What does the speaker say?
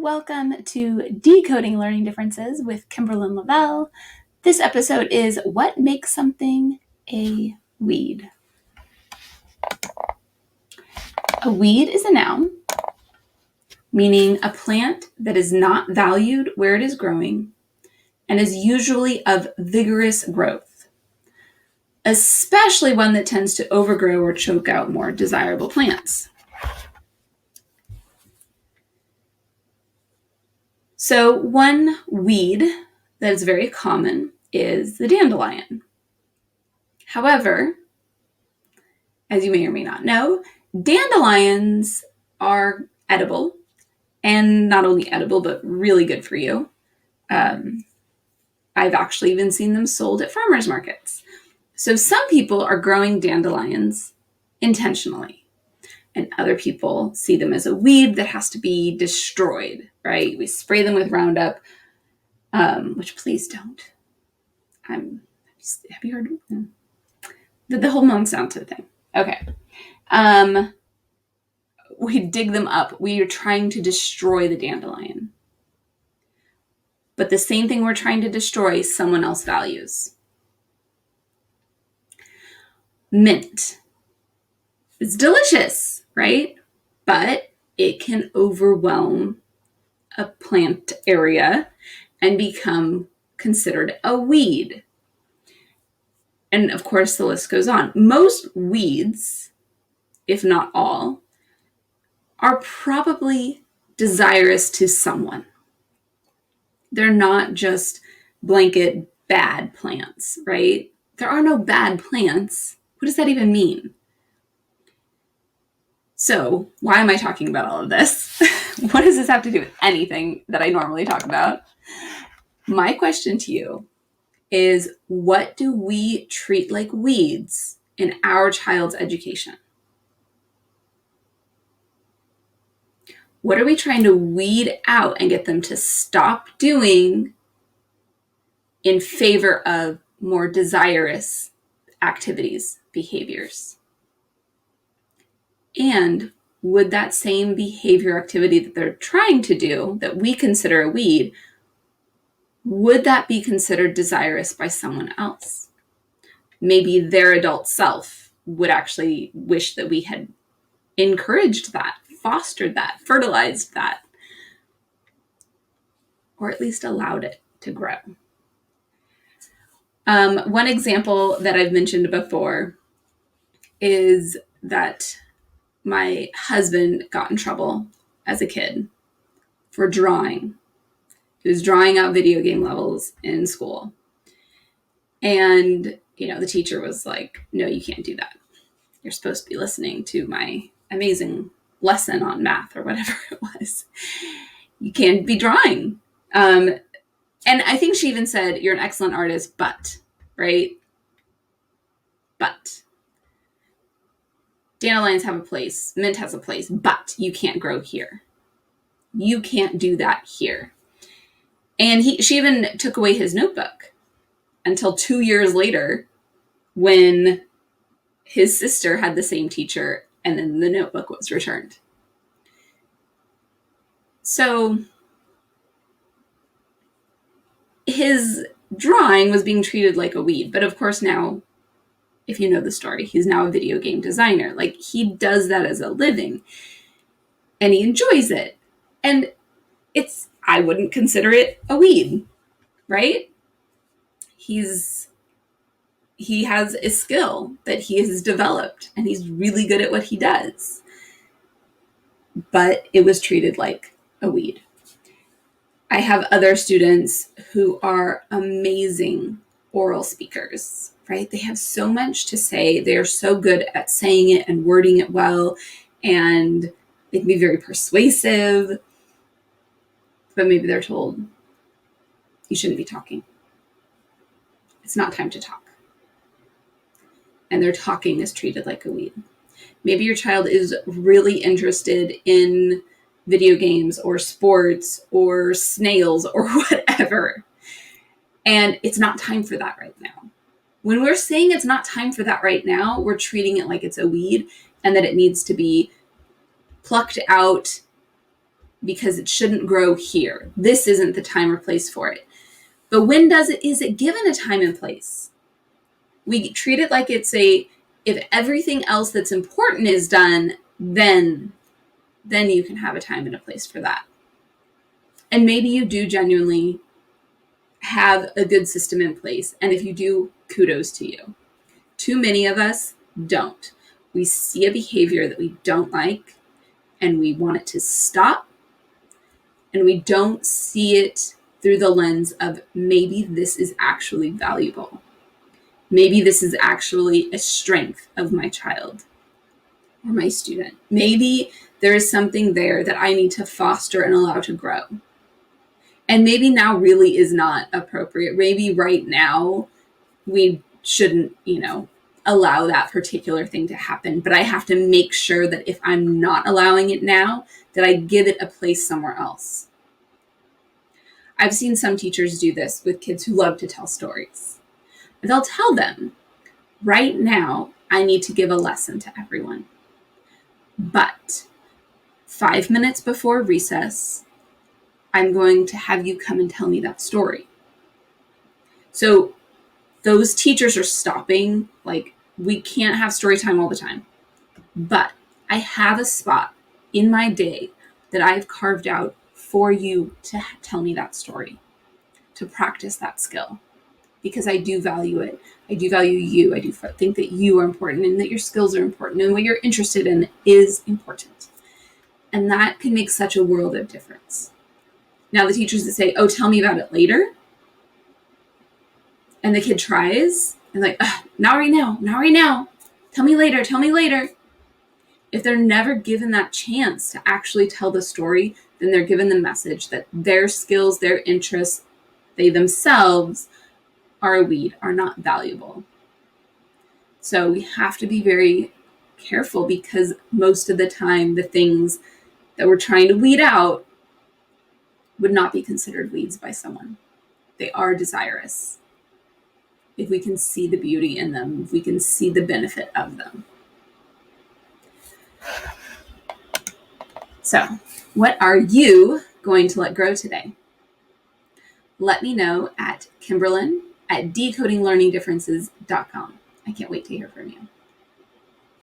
welcome to Decoding Learning Differences with Kimberlyn Lavelle. This episode is What Makes Something a Weed? A weed is a noun, meaning a plant that is not valued where it is growing and is usually of vigorous growth, especially one that tends to overgrow or choke out more desirable plants. So one weed that is very common is the dandelion. However, as you may or may not know, dandelions are edible, and not only edible, but really good for you. I've actually even seen them sold at farmers markets. So some people are growing dandelions intentionally, and other people see them as a weed that has to be destroyed, right? We spray them with Roundup, which please don't. Have you heard the whole Monsanto thing? Okay. We dig them up. We are trying to destroy the dandelion. But the same thing we're trying to destroy, someone else values. Mint. It's delicious, right? But it can overwhelm a plant area and become considered a weed. And of course, the list goes on. Most weeds, if not all, are probably desirous to someone. They're not just blanket bad plants, right? There are no bad plants. What does that even mean? So, why am I talking about all of this? What does this have to do with anything that I normally talk about? My question to you is, what do we treat like weeds in our child's education? What are we trying to weed out and get them to stop doing in favor of more desirous activities, behaviors? And would that same behavior activity that they're trying to do, that we consider a weed, would that be considered desirous by someone else? Maybe their adult self would actually wish that we had encouraged that, fostered that, fertilized that, or at least allowed it to grow. One example that I've mentioned before is that my husband got in trouble as a kid for drawing. He was drawing out video game levels in school. And, the teacher was like, no, you can't do that. You're supposed to be listening to my amazing lesson on math or whatever it was. You can't be drawing. And I think she even said, you're an excellent artist, but, right? But dandelions have a place, mint has a place, but you can't grow here. You can't do that here. And she even took away his notebook until 2 years later when his sister had the same teacher and then the notebook was returned. So his drawing was being treated like a weed. But of course now, if you know the story, he's now a video game designer. Like, he does that as a living and he enjoys it. And I wouldn't consider it a weed, right? He has a skill that he has developed and he's really good at what he does. But it was treated like a weed. I have other students who are amazing oral speakers, right? They have so much to say. They are so good at saying it and wording it well, and they can be very persuasive, but maybe they're told, you shouldn't be talking. It's not time to talk. And their talking is treated like a weed. Maybe your child is really interested in video games or sports or snails or whatever, and it's not time for that right now. When we're saying it's not time for that right now, we're treating it like it's a weed and that it needs to be plucked out, because it shouldn't grow here. This isn't the time or place for it. But when is it given a time and place? We treat it like it's if everything else that's important is done, then you can have a time and a place for that. And maybe you do genuinely have a good system in place. And if you do, kudos to you. Too many of us don't. We see a behavior that we don't like and we want it to stop. And we don't see it through the lens of maybe this is actually valuable. Maybe this is actually a strength of my child or my student. Maybe there is something there that I need to foster and allow to grow. And maybe now really is not appropriate. Maybe right now we shouldn't, allow that particular thing to happen. But I have to make sure that if I'm not allowing it now, that I give it a place somewhere else. I've seen some teachers do this with kids who love to tell stories. They'll tell them, right now, I need to give a lesson to everyone. But 5 minutes before recess, I'm going to have you come and tell me that story. So those teachers are stopping, we can't have story time all the time. But I have a spot in my day that I've carved out for you to tell me that story, to practice that skill. Because I do value it. I do value you. I do think that you are important and that your skills are important and what you're interested in is important. And that can make such a world of difference. Now, the teachers that say, oh, tell me about it later. And the kid tries and not right now. Tell me later. If they're never given that chance to actually tell the story, then they're given the message that their skills, their interests, they themselves are a weed, are not valuable. So we have to be very careful because most of the time the things that we're trying to weed out would not be considered weeds by someone. They are desirous. If we can see the beauty in them, if we can see the benefit of them. So, what are you going to let grow today? Let me know at Kimberlyn at decodinglearningdifferences.com. I can't wait to hear from you.